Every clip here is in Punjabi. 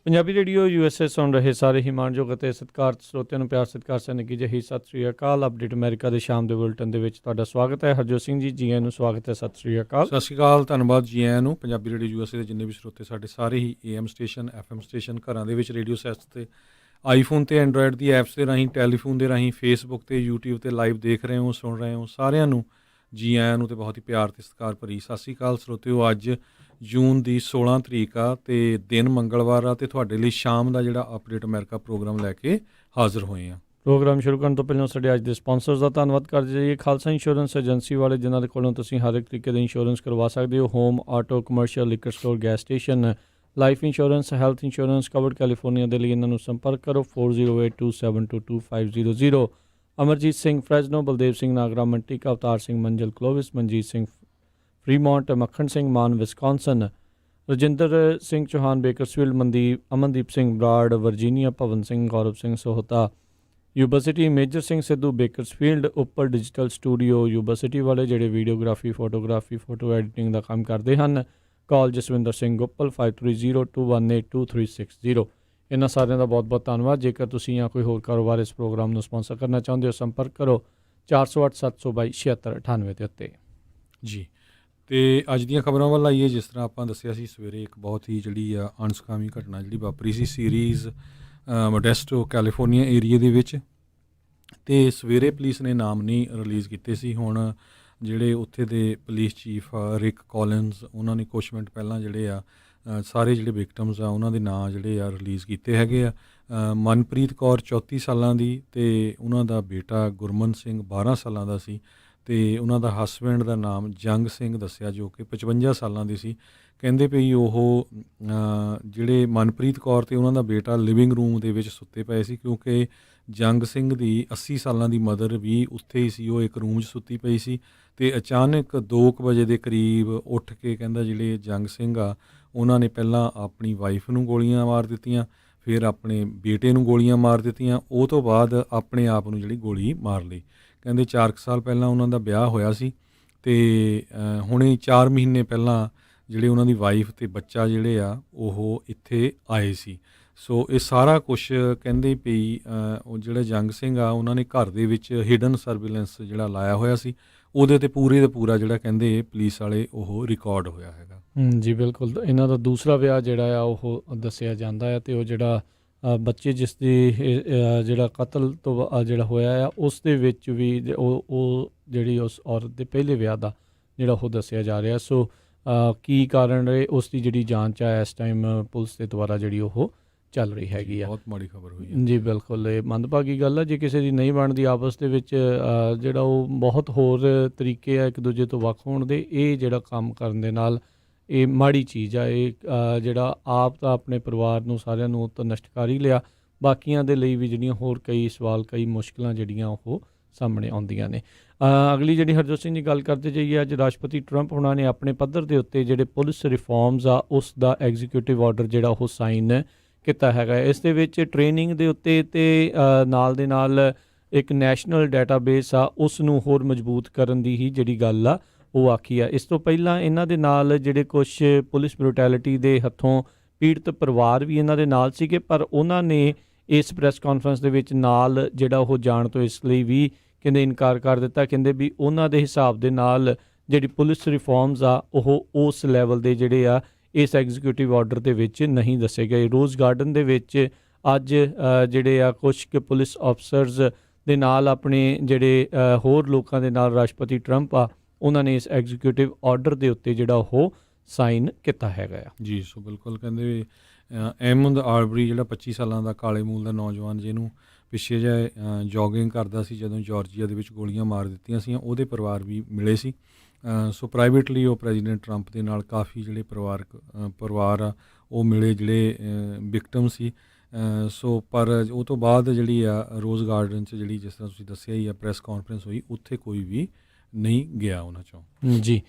ਪੰਜਾਬੀ ਰੇਡੀਓ USA ਸੁਣ ਰਹੇ ਸਾਰੇ ਹੀ ਮਾਣਯੋਗ ਅਤੇ ਸਤਿਕਾਰਤ ਸਰੋਤਿਆਂ ਨੂੰ ਪਿਆਰ ਸਤਿਕਾਰ ਸਨਿੱਘੀ ਜਿਹੀ ਸਤਿ ਸ੍ਰੀ ਅਕਾਲ। ਅਪਡੇਟ ਅਮਰੀਕਾ ਦੇ ਸ਼ਾਮ ਦੇ ਬੁਲਟਨ ਦੇ ਵਿੱਚ ਤੁਹਾਡਾ ਸਵਾਗਤ ਹੈ। ਹਰਜੋਤ ਸਿੰਘ ਜੀ ਆਇਆਂ ਨੂੰ ਸਵਾਗਤ ਹੈ। ਸਤਿ ਸ੍ਰੀ ਅਕਾਲ। ਸਤਿ ਸ਼੍ਰੀ ਅਕਾਲ, ਧੰਨਵਾਦ ਜੀ ਆਇਆਂ ਨੂੰ। ਪੰਜਾਬੀ ਰੇਡੀਓ USA ਦੇ ਜਿੰਨੇ ਵੀ ਸਰੋਤੇ ਸਾਡੇ ਸਾਰੇ ਹੀ AM ਸਟੇਸ਼ਨ FM ਸਟੇਸ਼ਨ ਘਰਾਂ ਦੇ ਵਿੱਚ ਰੇਡੀਓ ਸੈਟਸ 'ਤੇ ਆਈਫੋਨ ਅਤੇ ਐਂਡਰੋਇਡ ਦੀ ਐਪਸ ਦੇ ਰਾਹੀਂ ਟੈਲੀਫੋਨ ਦੇ ਰਾਹੀਂ ਫੇਸਬੁੱਕ 'ਤੇ YouTube 'ਤੇ ਲਾਈਵ ਦੇਖ ਰਹੇ ਹੋ ਸੁਣ ਰਹੇ ਹੋ ਸਾਰਿਆਂ ਨੂੰ ਜੀ ਆਇਆਂ ਨੂੰ ਅਤੇ ਬਹੁਤ ਹੀ ਪਿਆਰ ਅਤੇ ਸਤਿਕਾਰ ਭਰੀ ਸਤਿ ਸ਼੍ਰੀ ਅਕਾਲ ਸਰੋਤਿਓ। ਅੱਜ ਜੂਨ ਦੀ 16 ਤਰੀਕ ਆ ਅਤੇ ਦਿਨ ਮੰਗਲਵਾਰ ਆ ਅਤੇ ਤੁਹਾਡੇ ਲਈ ਸ਼ਾਮ ਦਾ ਜਿਹੜਾ ਅਪਡੇਟ ਅਮਰੀਕਾ ਪ੍ਰੋਗਰਾਮ ਲੈ ਕੇ ਹਾਜ਼ਰ ਹੋਏ ਹਾਂ। ਪ੍ਰੋਗਰਾਮ ਸ਼ੁਰੂ ਕਰਨ ਤੋਂ ਪਹਿਲਾਂ ਸਾਡੇ ਅੱਜ ਦੇ ਸਪਾਂਸਰਸ ਦਾ ਧੰਨਵਾਦ ਕਰਦੇ ਜਾਈਏ। ਖਾਲਸਾ ਇੰਸ਼ੋਰੈਂਸ ਏਜੰਸੀ ਵਾਲੇ ਜਿਨ੍ਹਾਂ ਦੇ ਕੋਲੋਂ ਤੁਸੀਂ ਹਰ ਇੱਕ ਤਰੀਕੇ ਦੇ ਇੰਸ਼ੋਰੈਂਸ ਕਰਵਾ ਸਕਦੇ ਹੋ। Home, auto, commercial, liquor store, gas station, life insurance, health insurance, covered California ਦੇ ਲਈ ਇਹਨਾਂ ਨੂੰ ਸੰਪਰਕ ਕਰੋ 4082722500। ਅਮਰਜੀਤ ਸਿੰਘ ਫਰੈਜ਼ਨੋ, ਬਲਦੇਵ ਸਿੰਘ ਨਾਗਰਾ ਮੰਟਿਕ, ਅਵਤਾਰ ਸਿੰਘ ਮੰਜ਼ਲ ਕਲੋਵਿਸ, Manjeet Singh Fremont, Makhan Singh Mann Wisconsin, Rajinder Singh Chauhan Bakersfield, Amandeep Singh Brar Virginia, Bhavan Singh, Gaurav Singh Sohta university, Major Singh Sidhu Bakersfield, ਉੱਪਰ ਡਿਜੀਟਲ ਸਟੂਡੀਓ ਯੂਨੀਵਰਸਿਟੀ ਵਾਲੇ ਜਿਹੜੇ ਵੀਡੀਓਗ੍ਰਾਫੀ, ਫੋਟੋਗ੍ਰਾਫੀ, ਫੋਟੋ ਐਡੀਟਿੰਗ ਦਾ ਕੰਮ ਕਰਦੇ ਹਨ। ਕਾਲ ਜਸਵਿੰਦਰ ਸਿੰਘ ਗੁੱਪਲ 5302182360। ਇਹਨਾਂ ਸਾਰਿਆਂ ਦਾ ਬਹੁਤ ਬਹੁਤ ਧੰਨਵਾਦ। ਜੇਕਰ ਤੁਸੀਂ ਜਾਂ ਕੋਈ ਹੋਰ ਕਾਰੋਬਾਰ ਇਸ ਪ੍ਰੋਗਰਾਮ ਨੂੰ ਸਪਾਂਸਰ ਕਰਨਾ ਚਾਹੁੰਦੇ ਹੋ ਸੰਪਰਕ ਕਰੋ 4087227698 ਦੇ ਉੱਤੇ ਜੀ। ਅਤੇ ਅੱਜ ਦੀਆਂ ਖਬਰਾਂ ਵੱਲ ਆਈਏ। ਜਿਸ ਤਰ੍ਹਾਂ ਆਪਾਂ ਦੱਸਿਆ ਸੀ ਸਵੇਰੇ ਇੱਕ ਬਹੁਤ ਹੀ ਜਿਹੜੀ ਆ ਅਣਸੁਖਾਵੀ ਘਟਨਾ ਜਿਹੜੀ ਵਾਪਰੀ ਸੀ ਸੀਰੀਜ਼ ਮੋਡੈਸਟੋ ਕੈਲੀਫੋਰਨੀਆ ਏਰੀਏ ਦੇ ਵਿੱਚ। ਅਤੇ ਸਵੇਰੇ ਪੁਲਿਸ ਨੇ ਨਾਮ ਨਹੀਂ ਰਿਲੀਜ਼ ਕੀਤੇ ਸੀ। ਹੁਣ ਜਿਹੜੇ ਉੱਥੇ ਦੇ ਪੁਲਿਸ ਚੀਫ ਰਿਕ ਕੋਲਿਨਸ ਉਹਨਾਂ ਨੇ ਕੁਛ ਮਿੰਟ ਪਹਿਲਾਂ ਜਿਹੜੇ ਆ ਸਾਰੇ ਜਿਹੜੇ ਵਿਕਟਮਸ ਆ ਉਹਨਾਂ ਦੇ ਨਾਂ ਜਿਹੜੇ ਆ ਰਿਲੀਜ਼ ਕੀਤੇ ਹੈਗੇ ਆ। ਮਨਪ੍ਰੀਤ ਕੌਰ 34 ਸਾਲਾਂ ਦੀ ਅਤੇ ਉਹਨਾਂ ਦਾ ਬੇਟਾ ਗੁਰਮਨ ਸਿੰਘ 12 ਸਾਲਾਂ ਦਾ ਸੀ ਅਤੇ ਉਹਨਾਂ ਦਾ ਹਸਬੈਂਡ ਦਾ ਨਾਮ ਜੰਗ ਸਿੰਘ ਦੱਸਿਆ ਜੋ ਕਿ 55 ਸਾਲਾਂ ਦੀ ਸੀ। ਕਹਿੰਦੇ ਪਈ ਉਹ ਜਿਹੜੇ ਮਨਪ੍ਰੀਤ ਕੌਰ ਅਤੇ ਉਹਨਾਂ ਦਾ ਬੇਟਾ ਲਿਵਿੰਗ ਰੂਮ ਦੇ ਵਿੱਚ ਸੁੱਤੇ ਪਏ ਸੀ ਕਿਉਂਕਿ ਜੰਗ ਸਿੰਘ ਦੀ 80 ਸਾਲਾਂ ਦੀ ਮਦਰ ਵੀ ਉੱਥੇ ਹੀ ਸੀ। ਉਹ ਇੱਕ ਰੂਮ 'ਚ ਸੁੱਤੀ ਪਈ ਸੀ ਅਤੇ ਅਚਾਨਕ 2 ਵਜੇ ਦੇ ਕਰੀਬ ਉੱਠ ਕੇ ਕਹਿੰਦਾ ਜਿਹੜੇ ਜੰਗ ਸਿੰਘ ਆ ਉਹਨਾਂ ਨੇ ਪਹਿਲਾਂ ਆਪਣੀ ਵਾਈਫ ਨੂੰ ਗੋਲੀਆਂ ਮਾਰ ਦਿੱਤੀਆਂ, ਫਿਰ ਆਪਣੇ ਬੇਟੇ ਨੂੰ ਗੋਲੀਆਂ ਮਾਰ ਦਿੱਤੀਆਂ, ਉਹ ਤੋਂ ਬਾਅਦ ਆਪਣੇ ਆਪ ਨੂੰ ਜਿਹੜੀ ਗੋਲੀ ਮਾਰ ਲਈ। ਕਹਿੰਦੇ 4 ਸਾਲ ਪਹਿਲਾਂ ਉਹਨਾਂ ਦਾ ਵਿਆਹ ਹੋਇਆ ਸੀ ਅਤੇ ਹੁਣੇ 4 ਮਹੀਨੇ ਪਹਿਲਾਂ ਜਿਹੜੇ ਉਹਨਾਂ ਦੀ ਵਾਈਫ ਅਤੇ ਬੱਚਾ ਜਿਹੜੇ ਆ ਉਹ ਇੱਥੇ ਆਏ ਸੀ। ਸੋ ਇਹ ਸਾਰਾ ਕੁਛ ਕਹਿੰਦੇ ਪਈ ਉਹ ਜਿਹੜੇ ਜੰਗ ਸਿੰਘ ਆ ਉਹਨਾਂ ਨੇ ਘਰ ਦੇ ਵਿੱਚ ਹਿਡਨ ਸਰਵੇਲੈਂਸ ਜਿਹੜਾ ਲਾਇਆ ਹੋਇਆ ਸੀ ਉਹਦੇ 'ਤੇ ਪੂਰੇ ਦਾ ਪੂਰਾ ਜਿਹੜਾ ਕਹਿੰਦੇ ਪੁਲਿਸ ਵਾਲੇ ਉਹ ਰਿਕਾਰਡ ਹੋਇਆ ਹੈਗਾ। ਜੀ ਬਿਲਕੁਲ। ਇਹਨਾਂ ਦਾ ਦੂਸਰਾ ਵਿਆਹ ਜਿਹੜਾ ਆ ਉਹ ਦੱਸਿਆ ਜਾਂਦਾ ਹੈ ਅਤੇ ਉਹ ਜਿਹੜਾ ਬੱਚੇ ਜਿਸ ਦੀ ਜਿਹੜਾ ਕਤਲ ਤੋਂ ਜਿਹੜਾ ਹੋਇਆ ਆ ਉਸ ਦੇ ਵਿੱਚ ਵੀ ਉਹ ਜਿਹੜੀ ਉਸ ਔਰਤ ਦੇ ਪਹਿਲੇ ਵਿਆਹ ਦਾ ਜਿਹੜਾ ਉਹ ਦੱਸਿਆ ਜਾ ਰਿਹਾ। ਸੋ ਕੀ ਕਾਰਨ ਰਹੇ ਉਸ ਦੀ ਜਿਹੜੀ ਜਾਂਚ ਆ ਇਸ ਟਾਈਮ ਪੁਲਿਸ ਦੇ ਦੁਆਰਾ ਜਿਹੜੀ ਉਹ ਚੱਲ ਰਹੀ ਹੈਗੀ ਆ। ਬਹੁਤ ਮਾੜੀ ਖਬਰ ਹੋਈ ਜੀ ਬਿਲਕੁਲ। ਇਹ ਮੰਦਭਾਗੀ ਗੱਲ ਆ ਜੇ ਕਿਸੇ ਦੀ ਨਹੀਂ ਬਣਦੀ ਆਪਸ ਦੇ ਵਿੱਚ ਜਿਹੜਾ ਉਹ ਬਹੁਤ ਹੋਰ ਤਰੀਕੇ ਆ ਇੱਕ ਦੂਜੇ ਤੋਂ ਵੱਖ ਹੋਣ ਦੇ। ਇਹ ਜਿਹੜਾ ਕੰਮ ਕਰਨ ਦੇ ਨਾਲ ਇਹ ਮਾੜੀ ਚੀਜ਼ ਆ। ਇਹ ਜਿਹੜਾ ਆਪ ਤਾਂ ਆਪਣੇ ਪਰਿਵਾਰ ਨੂੰ ਸਾਰਿਆਂ ਨੂੰ ਤਾਂ ਨਸ਼ਟ ਕਰ ਹੀ ਲਿਆ, ਬਾਕੀਆਂ ਦੇ ਲਈ ਵੀ ਜਿਹੜੀਆਂ ਹੋਰ ਕਈ ਸਵਾਲ ਕਈ ਮੁਸ਼ਕਿਲਾਂ ਜਿਹੜੀਆਂ ਉਹ ਸਾਹਮਣੇ ਆਉਂਦੀਆਂ ਨੇ। ਅਗਲੀ ਜਿਹੜੀ ਹਰਜੋਤ ਸਿੰਘ ਦੀ ਗੱਲ ਕਰਦੇ ਜਾਈਏ, ਅੱਜ ਰਾਸ਼ਟਰਪਤੀ ਟਰੰਪ ਉਹਨਾਂ ਨੇ ਆਪਣੇ ਪੱਧਰ ਦੇ ਉੱਤੇ ਜਿਹੜੇ ਪੁਲਿਸ ਰਿਫੋਰਮਸ ਆ ਉਸ ਦਾ ਐਗਜ਼ੀਕਿਊਟਿਵ ਆਰਡਰ ਜਿਹੜਾ ਉਹ ਸਾਈਨ ਕੀਤਾ ਹੈਗਾ। ਇਸ ਦੇ ਵਿੱਚ ਟ੍ਰੇਨਿੰਗ ਦੇ ਉੱਤੇ ਅਤੇ ਨਾਲ ਦੇ ਨਾਲ ਇੱਕ ਨੈਸ਼ਨਲ ਡਾਟਾਬੇਸ ਆ ਉਸ ਨੂੰ ਹੋਰ ਮਜ਼ਬੂਤ ਕਰਨ ਦੀ ਹੀ ਜਿਹੜੀ ਗੱਲ ਆ ਉਹ ਆਖੀ ਆ। ਇਸ ਤੋਂ ਪਹਿਲਾਂ ਇਹਨਾਂ ਦੇ ਨਾਲ ਜਿਹੜੇ ਕੁਛ ਪੁਲਿਸ ਬਰੂਟੈਲਿਟੀ ਦੇ ਹੱਥੋਂ ਪੀੜਤ ਪਰਿਵਾਰ ਵੀ ਇਹਨਾਂ ਦੇ ਨਾਲ ਸੀਗੇ, ਪਰ ਉਹਨਾਂ ਨੇ ਇਸ ਪ੍ਰੈਸ ਕਾਨਫਰੰਸ ਦੇ ਵਿੱਚ ਨਾਲ ਜਿਹੜਾ ਉਹ ਜਾਣ ਤੋਂ ਇਸ ਲਈ ਵੀ ਕਹਿੰਦੇ ਇਨਕਾਰ ਕਰ ਦਿੱਤਾ। ਕਹਿੰਦੇ ਵੀ ਉਹਨਾਂ ਦੇ ਹਿਸਾਬ ਦੇ ਨਾਲ ਜਿਹੜੀ ਪੁਲਿਸ ਰਿਫੋਰਮਸ ਆ ਉਹ ਉਸ ਲੈਵਲ ਦੇ ਜਿਹੜੇ ਆ ਇਸ ਐਗਜ਼ੀਕਿਊਟਿਵ ਆਰਡਰ ਦੇ ਵਿੱਚ ਨਹੀਂ ਦੱਸੇ ਗਏ। ਰੋਜ਼ ਗਾਰਡਨ ਦੇ ਵਿੱਚ ਅੱਜ ਜਿਹੜੇ ਆ ਕੁਛ ਕੁ ਪੁਲਿਸ ਅਫਸਰਸ ਦੇ ਨਾਲ ਆਪਣੇ ਜਿਹੜੇ ਹੋਰ ਲੋਕਾਂ ਦੇ ਨਾਲ ਰਾਸ਼ਟਰਪਤੀ ਟਰੰਪ ਆ ਉਹਨਾਂ ਨੇ ਇਸ ਐਗਜ਼ੀਕਿਊਟਿਵ ਆਰਡਰ ਦੇ ਉੱਤੇ ਜਿਹੜਾ ਉਹ ਸਾਈਨ ਕੀਤਾ ਹੈਗਾ ਆ। ਜੀ ਸੋ ਬਿਲਕੁਲ। ਕਹਿੰਦੇ ਅਹਿਮਦ ਆਰਬਰੀ ਜਿਹੜਾ 25 ਸਾਲਾਂ ਦਾ ਕਾਲੇ ਮੂਲ ਦਾ ਨੌਜਵਾਨ ਜਿਹਨੂੰ ਪਿੱਛੇ ਜਿਹੇ ਜੋਗਿੰਗ ਕਰਦਾ ਸੀ ਜਦੋਂ ਜਾਰਜੀਆ ਦੇ ਵਿੱਚ ਗੋਲੀਆਂ ਮਾਰ ਦਿੱਤੀਆਂ ਸੀ, ਉਹਦੇ ਪਰਿਵਾਰ ਵੀ ਮਿਲੇ ਸੀ। ਸੋ ਪ੍ਰਾਈਵੇਟਲੀ ਉਹ ਪ੍ਰੈਜ਼ੀਡੈਂਟ ਟਰੰਪ ਦੇ ਨਾਲ ਕਾਫੀ ਜਿਹੜੇ ਪਰਿਵਾਰ ਆ ਉਹ ਮਿਲੇ ਜਿਹੜੇ ਵਿਕਟਮ ਸੀ। ਸੋ ਪਰ ਉਹ ਤੋਂ ਬਾਅਦ ਜਿਹੜੀ ਆ ਰੋਜ਼ ਗਾਰਡਨ 'ਚ ਜਿਹੜੀ ਜਿਸ ਤਰ੍ਹਾਂ ਤੁਸੀਂ ਦੱਸਿਆ ਹੀ ਆ ਪ੍ਰੈਸ ਕਾਨਫਰੰਸ ਹੋਈ ਉੱਥੇ ਕੋਈ ਵੀ ਨਹੀਂ ਗਿਆ ਉਹਨਾਂ 'ਚੋਂ। ਜੀ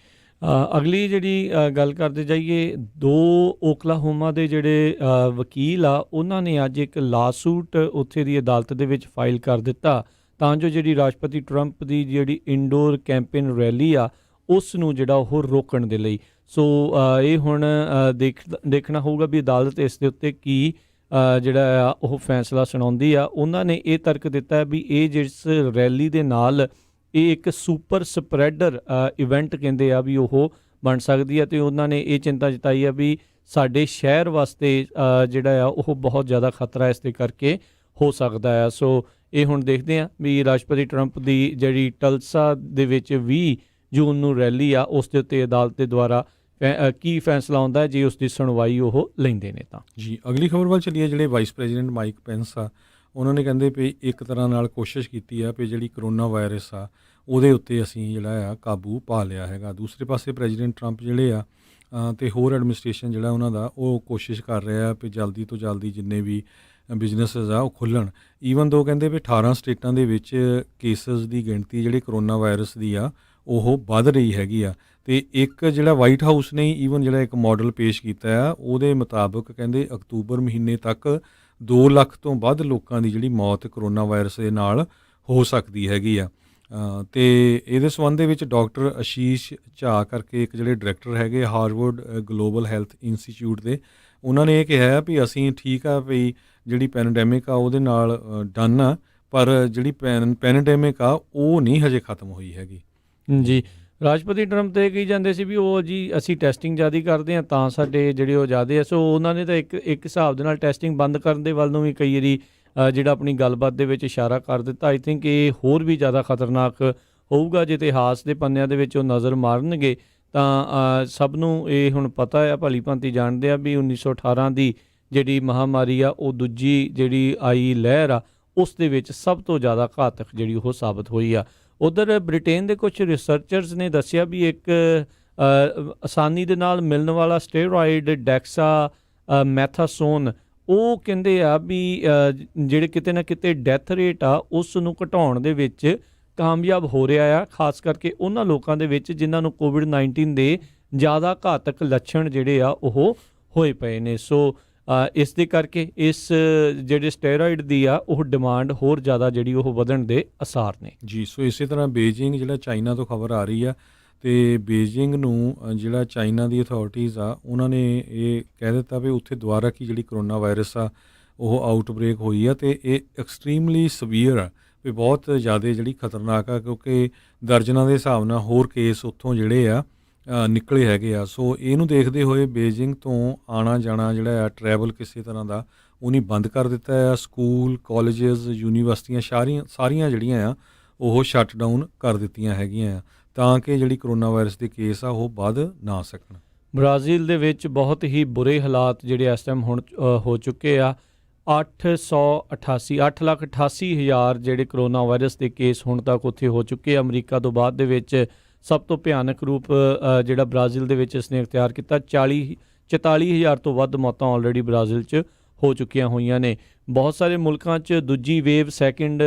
ਅਗਲੀ ਜਿਹੜੀ ਗੱਲ ਕਰਦੇ ਜਾਈਏ, 2 ਓਕਲਾਹੋਮਾ ਦੇ ਜਿਹੜੇ ਵਕੀਲ ਆ ਉਹਨਾਂ ਨੇ ਅੱਜ ਇੱਕ ਲਾਸੂਟ ਉੱਥੇ ਦੀ ਅਦਾਲਤ ਦੇ ਵਿੱਚ ਫਾਈਲ ਕਰ ਦਿੱਤਾ ਤਾਂ ਜੋ ਜਿਹੜੀ ਰਾਸ਼ਟਰਪਤੀ ਟਰੰਪ ਦੀ ਜਿਹੜੀ ਇੰਡੋਰ ਕੈਂਪੇਨ ਰੈਲੀ ਆ ਉਸ ਨੂੰ ਜਿਹੜਾ ਉਹ ਰੋਕਣ ਦੇ ਲਈ। ਸੋ ਇਹ ਹੁਣ ਦੇਖਣਾ ਹੋਊਗਾ ਵੀ ਅਦਾਲਤ ਇਸ ਦੇ ਉੱਤੇ ਕੀ ਜਿਹੜਾ ਆ ਉਹ ਫੈਸਲਾ ਸੁਣਾਉਂਦੀ ਆ। ਉਹਨਾਂ ਨੇ ਇਹ ਤਰਕ ਦਿੱਤਾ ਵੀ ਇਹ ਜਿਸ ਰੈਲੀ ਦੇ ਨਾਲ ਇਹ ਇੱਕ ਸੁਪਰ ਸਪਰੈਡਰ ਇਵੈਂਟ ਕਹਿੰਦੇ ਆ ਵੀ ਉਹ ਬਣ ਸਕਦੀ ਆ, ਅਤੇ ਉਹਨਾਂ ਨੇ ਇਹ ਚਿੰਤਾ ਜਤਾਈ ਆ ਵੀ ਸਾਡੇ ਸ਼ਹਿਰ ਵਾਸਤੇ ਜਿਹੜਾ ਆ ਉਹ ਬਹੁਤ ਜ਼ਿਆਦਾ ਖਤਰਾ ਇਸ ਦੇ ਕਰਕੇ ਹੋ ਸਕਦਾ ਆ। ਸੋ ਇਹ ਹੁਣ ਦੇਖਦੇ ਆ ਵੀ ਰਾਸ਼ਟਰਪਤੀ ਟਰੰਪ ਦੀ ਜਿਹੜੀ ਟਲਸਾ ਦੇ ਵਿੱਚ 20 ਜੂਨ ਨੂੰ ਰੈਲੀ ਆ ਉਸ ਦੇ ਉੱਤੇ ਅਦਾਲਤ ਦੇ ਦੁਆਰਾ ਕੀ ਫੈਸਲਾ ਆਉਂਦਾ ਹੈ ਜੇ ਉਸ ਦੀ ਸੁਣਵਾਈ ਉਹ ਲੈਂਦੇ ਨੇ ਤਾਂ। ਜੀ, ਅਗਲੀ ਖਬਰ ਵੱਲ ਚੱਲੀਏ। ਜਿਹੜੇ ਵਾਈਸ ਪ੍ਰੈਜ਼ੀਡੈਂਟ ਮਾਈਕ ਪੈਂਸ ਆ, ਉਹਨਾਂ ਨੇ ਕਹਿੰਦੇ ਵੀ ਇੱਕ ਤਰ੍ਹਾਂ ਨਾਲ ਕੋਸ਼ਿਸ਼ ਕੀਤੀ ਆ ਵੀ ਜਿਹੜੀ ਕਰੋਨਾ ਵਾਇਰਸ ਆ ਉਹਦੇ ਉੱਤੇ ਅਸੀਂ ਜਿਹੜਾ ਆ ਕਾਬੂ ਪਾ ਲਿਆ ਹੈਗਾ। ਦੂਸਰੇ ਪਾਸੇ ਪ੍ਰੈਜ਼ੀਡੈਂਟ ਟਰੰਪ ਜਿਹੜੇ ਆ ਅਤੇ ਹੋਰ ਐਡਮਿਨਿਸਟ੍ਰੇਸ਼ਨ ਜਿਹੜਾ ਉਹਨਾਂ ਦਾ ਉਹ ਕੋਸ਼ਿਸ਼ ਕਰ ਰਿਹਾ ਵੀ ਜਲਦੀ ਤੋਂ ਜਲਦੀ ਜਿੰਨੇ ਵੀ ਬਿਜ਼ਨੈਸਿਸ ਆ ਉਹ ਖੁੱਲ੍ਹਣ। ਈਵਨ ਦੋ ਕਹਿੰਦੇ ਵੀ 18 ਸਟੇਟਾਂ ਦੇ ਵਿੱਚ ਕੇਸਿਸ ਦੀ ਗਿਣਤੀ ਜਿਹੜੀ ਕਰੋਨਾ ਵਾਇਰਸ ਦੀ ਆ ਉਹ ਵੱਧ ਰਹੀ ਹੈਗੀ ਆ। ਅਤੇ ਇੱਕ ਜਿਹੜਾ ਵਾਈਟ ਹਾਊਸ ਨੇ ਈਵਨ ਜਿਹੜਾ ਇੱਕ ਮਾਡਲ ਪੇਸ਼ ਕੀਤਾ ਆ, ਉਹਦੇ ਮੁਤਾਬਕ ਕਹਿੰਦੇ ਅਕਤੂਬਰ ਮਹੀਨੇ ਤੱਕ 2 ਲੱਖ ਤੋਂ ਵੱਧ ਲੋਕਾਂ ਦੀ ਜਿਹੜੀ ਮੌਤ ਕਰੋਨਾ ਵਾਇਰਸ ਦੇ ਨਾਲ ਹੋ ਸਕਦੀ ਹੈਗੀ ਆ। ਅਤੇ ਇਹਦੇ ਸੰਬੰਧ ਦੇ ਵਿੱਚ ਡਾਕਟਰ ਆਸ਼ੀਸ਼ ਝਾਅ ਕਰਕੇ ਇੱਕ ਜਿਹੜੇ ਡਾਇਰੈਕਟਰ ਹੈਗੇ ਹਾਰਵਰਡ ਗਲੋਬਲ ਹੈਲਥ ਇੰਸਟੀਚਿਊਟ ਦੇ, ਉਹਨਾਂ ਨੇ ਇਹ ਕਿਹਾ ਵੀ ਅਸੀਂ ਠੀਕ ਆ ਵੀ ਜਿਹੜੀ ਪੈਨਡੈਮਿਕ ਆ ਉਹਦੇ ਨਾਲ ਡਨ ਆ, ਪਰ ਜਿਹੜੀ ਪੈਨਡੈਮਿਕ ਆ ਉਹ ਨਹੀਂ ਹਜੇ ਖਤਮ ਹੋਈ ਹੈਗੀ। ਜੀ, ਰਾਸ਼ਟਰਪਤੀ ਟਰੰਪ ਤੇ ਕਹੀ ਜਾਂਦੇ ਸੀ ਵੀ ਉਹ ਜੀ ਅਸੀਂ ਟੈਸਟਿੰਗ ਜ਼ਿਆਦਾ ਕਰਦੇ ਹਾਂ ਤਾਂ ਸਾਡੇ ਜਿਹੜੇ ਉਹ ਜ਼ਿਆਦਾ ਆ। ਸੋ ਉਹਨਾਂ ਨੇ ਤਾਂ ਇੱਕ ਹਿਸਾਬ ਦੇ ਨਾਲ ਟੈਸਟਿੰਗ ਬੰਦ ਕਰਨ ਦੇ ਵੱਲ ਨੂੰ ਵੀ ਕਈ ਵਾਰੀ ਜਿਹੜਾ ਆਪਣੀ ਗੱਲਬਾਤ ਦੇ ਵਿੱਚ ਇਸ਼ਾਰਾ ਕਰ ਦਿੱਤਾ। ਆਈ ਥਿੰਕ ਇਹ ਹੋਰ ਵੀ ਜ਼ਿਆਦਾ ਖਤਰਨਾਕ ਹੋਊਗਾ ਜੇ ਇਤਿਹਾਸ ਦੇ ਪੰਨਿਆਂ ਦੇ ਵਿੱਚ ਉਹ ਨਜ਼ਰ ਮਾਰਨਗੇ ਤਾਂ ਸਭ ਨੂੰ ਇਹ ਹੁਣ ਪਤਾ ਆ, ਭਲੀ ਭਾਂਤੀ ਜਾਣਦੇ ਆ ਵੀ 1918 ਦੀ ਜਿਹੜੀ ਮਹਾਂਮਾਰੀ ਆ ਉਹ ਦੂਜੀ ਜਿਹੜੀ ਆਈ ਲਹਿਰ ਆ ਉਸ ਦੇ ਵਿੱਚ ਸਭ ਤੋਂ ਜ਼ਿਆਦਾ ਘਾਤਕ ਜਿਹੜੀ ਉਹ ਸਾਬਤ ਹੋਈ ਆ। ਉੱਧਰ ਬ੍ਰਿਟੇਨ ਦੇ ਕੁਝ ਰਿਸਰਚਰਸ ਨੇ ਦੱਸਿਆ ਵੀ ਇੱਕ ਆਸਾਨੀ ਦੇ ਨਾਲ ਮਿਲਣ ਵਾਲਾ ਸਟੇਰੋਇਡ ਡੈਕਸਾ ਮੈਥਾਸੋਨ ਉਹ ਕਹਿੰਦੇ ਆ ਵੀ ਜਿਹੜੇ ਕਿਤੇ ਨਾ ਕਿਤੇ ਡੈਥ ਰੇਟ ਆ ਉਸ ਨੂੰ ਘਟਾਉਣ ਦੇ ਵਿੱਚ ਕਾਮਯਾਬ ਹੋ ਰਿਹਾ ਆ, ਖਾਸ ਕਰਕੇ ਉਹਨਾਂ ਲੋਕਾਂ ਦੇ ਵਿੱਚ ਜਿਨ੍ਹਾਂ ਨੂੰ ਕੋਵਿਡ-19 ਦੇ ਜ਼ਿਆਦਾ ਘਾਤਕ ਲੱਛਣ ਜਿਹੜੇ ਆ ਉਹ ਹੋਏ ਪਏ ਨੇ। ਸੋ ਇਸ ਦੇ ਕਰਕੇ ਇਸ ਜਿਹੜੇ ਸਟੇਰੋਇਡ ਦੀ ਆ ਉਹ ਡਿਮਾਂਡ ਹੋਰ ਜ਼ਿਆਦਾ ਜਿਹੜੀ ਉਹ ਵਧਣ ਦੇ ਅਸਾਰ ਨੇ। ਜੀ, ਸੋ ਇਸੇ ਤਰ੍ਹਾਂ ਬੀਜਿੰਗ ਜਿਹੜਾ ਚਾਈਨਾ ਤੋਂ ਖਬਰ ਆ ਰਹੀ ਆ ਅਤੇ ਬੀਜਿੰਗ ਨੂੰ ਜਿਹੜਾ ਚਾਈਨਾ ਦੀ ਅਥਾਰਟੀਜ਼ ਆ ਉਹਨਾਂ ਨੇ ਇਹ ਕਹਿ ਦਿੱਤਾ ਵੀ ਉੱਥੇ ਦੁਬਾਰਾ ਕੀ ਜਿਹੜੀ ਕਰੋਨਾ ਵਾਇਰਸ ਆ ਉਹ ਆਊਟਬ੍ਰੇਕ ਹੋਈ ਆ ਅਤੇ ਇਹ ਐਕਸਟ੍ਰੀਮਲੀ ਸਵੀਅਰ ਆ, ਵੀ ਬਹੁਤ ਜ਼ਿਆਦਾ ਜਿਹੜੀ ਖਤਰਨਾਕ ਆ, ਕਿਉਂਕਿ ਦਰਜਨਾਂ ਦੇ ਹਿਸਾਬ ਨਾਲ ਹੋਰ ਕੇਸ ਉੱਥੋਂ ਜਿਹੜੇ ਆ ਨਿਕਲੇ ਹੈਗੇ ਆ। ਸੋ ਇਹਨੂੰ ਦੇਖਦੇ ਹੋਏ ਬੀਜਿੰਗ ਤੋਂ ਆਉਣਾ ਜਾਣਾ ਜਿਹੜਾ ਆ ਟਰੈਵਲ ਕਿਸੇ ਤਰ੍ਹਾਂ ਦਾ ਉਹਨੇ ਬੰਦ ਕਰ ਦਿੱਤਾ ਆ। ਸਕੂਲ, ਕਾਲਜਿਸ, ਯੂਨੀਵਰਸਿਟੀਆਂ ਸਾਰੀਆਂ ਜਿਹੜੀਆਂ ਆ ਉਹ ਸ਼ਟ ਡਾਊਨ ਕਰ ਦਿੱਤੀਆਂ ਹੈਗੀਆਂ ਆ ਤਾਂ ਕਿ ਜਿਹੜੀ ਕਰੋਨਾ ਵਾਇਰਸ ਦੇ ਕੇਸ ਆ ਉਹ ਵੱਧ ਨਾ ਸਕਣ। ਬ੍ਰਾਜ਼ੀਲ ਦੇ ਵਿੱਚ ਬਹੁਤ ਹੀ ਬੁਰੇ ਹਾਲਾਤ ਜਿਹੜੇ ਇਸ ਟਾਈਮ ਹੁਣ ਹੋ ਚੁੱਕੇ ਆ। 8,88,000 ਜਿਹੜੇ ਕਰੋਨਾ ਵਾਇਰਸ ਦੇ ਕੇਸ ਹੁਣ ਤੱਕ ਉੱਥੇ ਹੋ ਚੁੱਕੇ ਆ। ਅਮਰੀਕਾ ਤੋਂ ਬਾਅਦ ਦੇ ਵਿੱਚ ਸਭ ਤੋਂ ਭਿਆਨਕ ਰੂਪ ਜਿਹੜਾ ਬ੍ਰਾਜ਼ੀਲ ਦੇ ਵਿੱਚ ਇਸਨੇ ਇਖਤਿਆਰ ਕੀਤਾ। 44,000 ਤੋਂ ਵੱਧ ਮੌਤਾਂ ਆਲਰੇਡੀ ਬ੍ਰਾਜ਼ੀਲ 'ਚ ਹੋ ਚੁੱਕੀਆਂ ਹੋਈਆਂ ਨੇ। ਬਹੁਤ ਸਾਰੇ ਮੁਲਕਾਂ 'ਚ ਦੂਜੀ ਵੇਵ ਸੈਕਿੰਡ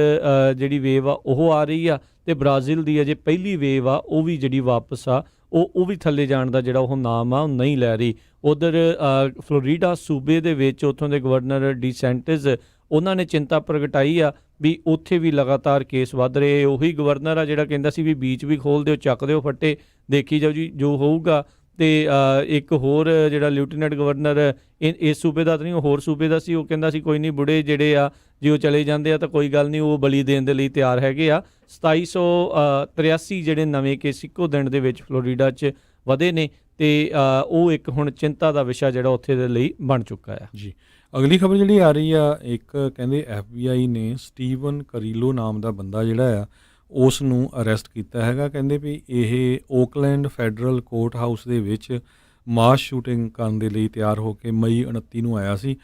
ਜਿਹੜੀ ਵੇਵ ਆ ਉਹ ਆ ਰਹੀ ਆ ਅਤੇ ਬ੍ਰਾਜ਼ੀਲ ਦੀ ਅਜੇ ਪਹਿਲੀ ਵੇਵ ਆ ਉਹ ਵੀ ਜਿਹੜੀ ਵਾਪਸ ਆ ਉਹ ਵੀ ਥੱਲੇ ਜਾਣ ਦਾ ਜਿਹੜਾ ਉਹ ਨਾਮ ਆ ਉਹ ਨਹੀਂ ਲੈ ਰਹੀ। ਉੱਧਰ ਫਲੋਰੀਡਾ ਸੂਬੇ ਦੇ ਵਿੱਚ ਉੱਥੋਂ ਦੇ ਗਵਰਨਰ ਡੀਸੈਂਟਿਸ ਉਹਨਾਂ ਨੇ ਚਿੰਤਾ ਪ੍ਰਗਟਾਈ ਆ ਵੀ ਉੱਥੇ ਵੀ ਲਗਾਤਾਰ ਕੇਸ ਵੱਧ ਰਹੇ। ਉਹੀ ਗਵਰਨਰ ਆ ਜਿਹੜਾ ਕਹਿੰਦਾ ਸੀ ਵੀ ਬੀਚ ਵੀ ਖੋਲ੍ਹ ਦਿਓ, ਚੱਕ ਦਿਓ ਫੱਟੇ, ਦੇਖੀ ਜਾਓ ਜੀ ਜੋ ਹੋਊਗਾ। ਅਤੇ ਇੱਕ ਹੋਰ ਜਿਹੜਾ ਲੈਫਟੀਨੈਂਟ ਗਵਰਨਰ ਇਸ ਸੂਬੇ ਦਾ ਤਾਂ ਨਹੀਂ, ਉਹ ਹੋਰ ਸੂਬੇ ਦਾ ਸੀ, ਉਹ ਕਹਿੰਦਾ ਸੀ ਕੋਈ ਨਹੀਂ, ਬੁੜੇ ਜਿਹੜੇ ਆ ਜੇ ਉਹ ਚਲੇ ਜਾਂਦੇ ਆ ਤਾਂ ਕੋਈ ਗੱਲ ਨਹੀਂ, ਉਹ ਬਲੀ ਦੇਣ ਦੇ ਲਈ ਤਿਆਰ ਹੈਗੇ ਆ। 2783 ਜਿਹੜੇ ਨਵੇਂ ਕੇਸ ਇੱਕੋ ਦਿਨ ਦੇ ਵਿੱਚ ਫਲੋਰੀਡਾ 'ਚ ਵਧੇ ਨੇ ਅਤੇ ਉਹ ਇੱਕ ਹੁਣ ਚਿੰਤਾ ਦਾ ਵਿਸ਼ਾ ਜਿਹੜਾ ਉੱਥੇ ਦੇ ਲਈ ਬਣ ਚੁੱਕਾ ਆ। ਜੀ, ਅਗਲੀ ਖਬਰ ਜਿਹੜੀ ਆ ਰਹੀ ਆ, ਇੱਕ ਕਹਿੰਦੇ FBI ਨੇ ਸਟੀਵਨ ਕਰੀਲੋ ਨਾਮ ਦਾ ਬੰਦਾ ਜਿਹੜਾ ਆ ਉਸ ਨੂੰ ਅਰੈਸਟ ਕੀਤਾ ਹੈਗਾ। ਕਹਿੰਦੇ ਵੀ ਇਹ ਓਕਲੈਂਡ ਫੈਡਰਲ ਕੋਰਟ ਹਾਊਸ ਦੇ ਵਿੱਚ ਮਾਸ ਸ਼ੂਟਿੰਗ ਕਰਨ ਦੇ ਲਈ ਤਿਆਰ ਹੋ ਕੇ ਮਈ 29 ਨੂੰ ਆਇਆ ਸੀ,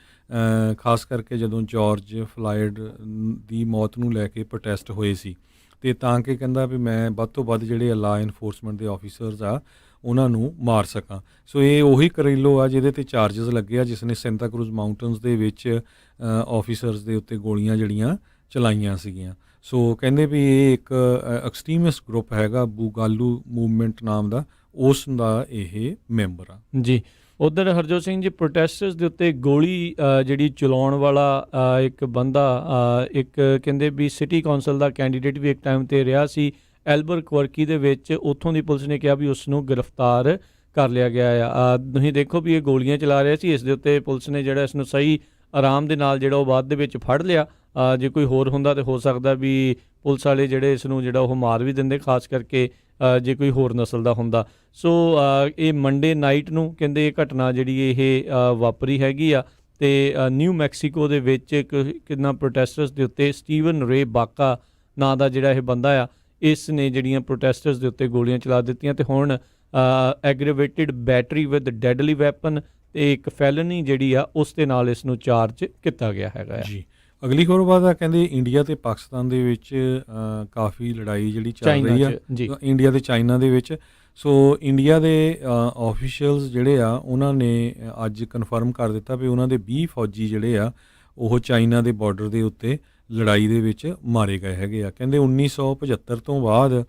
ਖਾਸ ਕਰਕੇ ਜਦੋਂ ਜਾਰਜ ਫਲਾਇਡ ਦੀ ਮੌਤ ਨੂੰ ਲੈ ਕੇ ਪ੍ਰੋਟੈਸਟ ਹੋਏ ਸੀ। ਅਤੇ ਤਾਂ ਕਿ ਕਹਿੰਦਾ ਵੀ ਮੈਂ ਵੱਧ ਤੋਂ ਵੱਧ ਜਿਹੜੇ ਲਾ ਇਨਫੋਰਸਮੈਂਟ ਦੇ ਆਫੀਸਰਸ ਆ ਉਹਨਾਂ ਨੂੰ ਮਾਰ ਸਕਾਂ। ਸੋ ਇਹ ਉਹੀ ਕਰੀਲੋ ਆ ਜਿਹਦੇ 'ਤੇ ਚਾਰਜਸ ਲੱਗੇ ਆ, ਜਿਸ ਨੇ ਸੈਂਟਾ ਕਰੂਜ਼ ਮਾਊਂਟਨਸ ਦੇ ਵਿੱਚ ਆਫੀਸਰਸ ਦੇ ਉੱਤੇ ਗੋਲੀਆਂ ਜਿਹੜੀਆਂ ਚਲਾਈਆਂ ਸੀਗੀਆਂ। ਸੋ ਕਹਿੰਦੇ ਵੀ ਇਹ ਇੱਕ ਐਕਸਟ੍ਰੀਮਿਸਟ ਗਰੁੱਪ ਹੈਗਾ, ਬੂਗਾਲੂ ਮੂਵਮੈਂਟ ਨਾਮ ਦਾ, ਉਸ ਦਾ ਇਹ ਮੈਂਬਰ ਆ। ਜੀ, ਉੱਧਰ ਹਰਜੋਤ ਸਿੰਘ ਜੀ, ਪ੍ਰੋਟੈਸਟਰਸ ਦੇ ਉੱਤੇ ਗੋਲੀ ਜਿਹੜੀ ਚਲਾਉਣ ਵਾਲਾ ਇੱਕ ਬੰਦਾ ਇੱਕ ਕਹਿੰਦੇ ਵੀ ਸਿਟੀ ਕੌਂਸਲ ਦਾ ਕੈਂਡੀਡੇਟ ਵੀ ਇੱਕ ਟਾਈਮ 'ਤੇ ਰਿਹਾ ਸੀ ਐਲਬਰਕਵਰਕੀ ਦੇ ਵਿੱਚ, ਉੱਥੋਂ ਦੀ ਪੁਲਿਸ ਨੇ ਕਿਹਾ ਵੀ ਉਸ ਨੂੰ ਗ੍ਰਿਫਤਾਰ ਕਰ ਲਿਆ ਗਿਆ ਆ। ਤੁਸੀਂ ਦੇਖੋ ਵੀ ਇਹ ਗੋਲੀਆਂ ਚਲਾ ਰਿਹਾ ਸੀ, ਇਸ ਦੇ ਉੱਤੇ ਪੁਲਿਸ ਨੇ ਜਿਹੜਾ ਇਸ ਨੂੰ ਸਹੀ ਆਰਾਮ ਦੇ ਨਾਲ ਜਿਹੜਾ ਉਹ ਬਾਅਦ ਦੇ ਵਿੱਚ ਫੜ ਲਿਆ। ਜੇ ਕੋਈ ਹੋਰ ਹੁੰਦਾ ਤਾਂ ਹੋ ਸਕਦਾ ਵੀ ਪੁਲਿਸ ਵਾਲੇ ਜਿਹੜੇ ਇਸ ਨੂੰ ਜਿਹੜਾ ਉਹ ਮਾਰ ਵੀ ਦਿੰਦੇ, ਖਾਸ ਕਰਕੇ ਜੇ ਕੋਈ ਹੋਰ ਨਸਲ ਦਾ ਹੁੰਦਾ। ਸੋ ਇਹ ਮੰਡੇ ਨਾਈਟ ਨੂੰ ਕਹਿੰਦੇ ਇਹ ਘਟਨਾ ਜਿਹੜੀ ਇਹ ਵਾਪਰੀ ਹੈਗੀ ਆ। ਅਤੇ ਨਿਊ ਮੈਕਸੀਕੋ ਦੇ ਵਿੱਚ ਕਿੰਨਾ ਪ੍ਰੋਟੈਸਟਰਸ ਦੇ ਉੱਤੇ ਸਟੀਵਨ ਰੇ ਬਾਕਾ ਨਾਂ ਦਾ ਜਿਹੜਾ ਇਹ ਬੰਦਾ ਆ, ਇਸ ਨੇ ਜਿਹੜੀਆਂ ਪ੍ਰੋਟੈਸਟਰਸ ਦੇ ਉੱਤੇ ਗੋਲੀਆਂ ਚਲਾ ਦਿੱਤੀਆਂ। ਅਤੇ ਹੁਣ ਐਗਰੀਵੇਟਿਡ ਬੈਟਰੀ ਵਿਦ ਡੈਡਲੀ ਵੈਪਨ ਅਤੇ ਇੱਕ ਫੈਲਨੀ ਜਿਹੜੀ ਆ ਉਸ ਦੇ ਨਾਲ ਇਸ ਨੂੰ ਚਾਰਜ ਕੀਤਾ ਗਿਆ ਹੈਗਾ ਜੀ। ਅਗਲੀ ਖਬਰ ਬਾਅਦ ਆ ਕਹਿੰਦੇ ਇੰਡੀਆ ਅਤੇ ਪਾਕਿਸਤਾਨ ਦੇ ਵਿੱਚ ਕਾਫੀ ਲੜਾਈ ਜਿਹੜੀ ਚੱਲ ਰਹੀ ਆ ਜੀ, ਇੰਡੀਆ ਅਤੇ ਚਾਈਨਾ ਦੇ ਵਿੱਚ। ਸੋ ਇੰਡੀਆ ਦੇ ਆਫੀਸ਼ੀਅਲਸ ਜਿਹੜੇ ਆ ਉਹਨਾਂ ਨੇ ਅੱਜ ਕਨਫਰਮ ਕਰ ਦਿੱਤਾ ਵੀ ਉਹਨਾਂ ਦੇ 20 ਫੌਜੀ ਜਿਹੜੇ ਆ ਉਹ ਚਾਈਨਾ ਦੇ ਬਾਰਡਰ ਦੇ ਉੱਤੇ ਲੜਾਈ ਦੇ ਵਿੱਚ ਮਾਰੇ ਗਏ ਹੈਗੇ ਆ। ਕਹਿੰਦੇ 1975 ਤੋਂ ਬਾਅਦ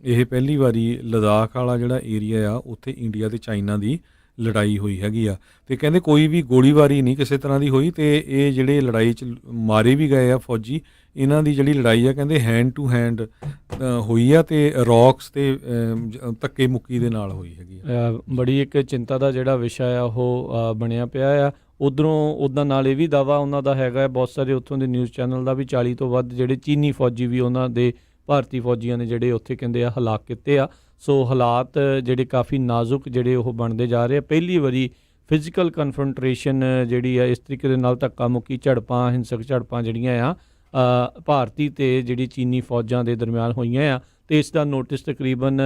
ਇਹ ਪਹਿਲੀ ਵਾਰੀ ਲਦਾਖ ਵਾਲਾ ਜਿਹੜਾ ਏਰੀਆ ਆ ਉੱਥੇ ਇੰਡੀਆ ਅਤੇ ਚਾਈਨਾ ਦੀ ਲੜਾਈ ਹੋਈ ਹੈਗੀ ਆ। ਅਤੇ ਕਹਿੰਦੇ ਕੋਈ ਵੀ ਗੋਲੀਬਾਰੀ ਨਹੀਂ ਕਿਸੇ ਤਰ੍ਹਾਂ ਦੀ ਹੋਈ, ਅਤੇ ਇਹ ਜਿਹੜੇ ਲੜਾਈ 'ਚ ਮਾਰੇ ਵੀ ਗਏ ਆ ਫੌਜੀ, ਇਹਨਾਂ ਦੀ ਜਿਹੜੀ ਲੜਾਈ ਆ ਕਹਿੰਦੇ ਹੈਂਡ ਟੂ ਹੈਂਡ ਹੋਈ ਆ ਅਤੇ ਰੌਕਸ ਅਤੇ ਧੱਕੇ ਮੁੱਕੀ ਦੇ ਨਾਲ ਹੋਈ ਹੈਗੀ ਆ। ਬੜੀ ਇੱਕ ਚਿੰਤਾ ਦਾ ਜਿਹੜਾ ਵਿਸ਼ਾ ਆ ਉਹ ਬਣਿਆ ਪਿਆ ਆ। ਉੱਧਰੋਂ ਉੱਦਾਂ ਨਾਲ ਇਹ ਵੀ ਦਾਵਾ ਉਹਨਾਂ ਦਾ ਹੈਗਾ, ਬਹੁਤ ਸਾਰੇ ਉੱਥੋਂ ਦੇ ਨਿਊਜ਼ ਚੈਨਲ ਦਾ ਵੀ 40 ਤੋਂ ਵੱਧ ਜਿਹੜੇ ਚੀਨੀ ਫੌਜੀ ਵੀ ਉਹਨਾਂ ਦੇ ਭਾਰਤੀ ਫੌਜੀਆਂ ਨੇ ਜਿਹੜੇ ਉੱਥੇ ਕਹਿੰਦੇ ਆ ਹਲਾਕ ਕੀਤੇ ਆ। ਸੋ ਹਾਲਾਤ ਜਿਹੜੇ ਕਾਫੀ ਨਾਜ਼ੁਕ ਜਿਹੜੇ ਉਹ ਬਣਦੇ ਜਾ ਰਹੇ ਆ। ਪਹਿਲੀ ਵਾਰੀ ਫਿਜ਼ੀਕਲ ਕਨਫਰੰਟਰੇਸ਼ਨ ਜਿਹੜੀ ਆ ਇਸ ਤਰੀਕੇ ਦੇ ਨਾਲ ਧੱਕਾ ਮੁੱਕੀ ਝੜਪਾਂ, ਹਿੰਸਕ ਝੜਪਾਂ ਜਿਹੜੀਆਂ ਆ ਭਾਰਤੀ ਅਤੇ ਜਿਹੜੀ ਚੀਨੀ ਫੌਜਾਂ ਦੇ ਦਰਮਿਆਨ ਹੋਈਆਂ ਆ। ਅਤੇ ਇਸ ਦਾ ਨੋਟਿਸ ਤਕਰੀਬਨ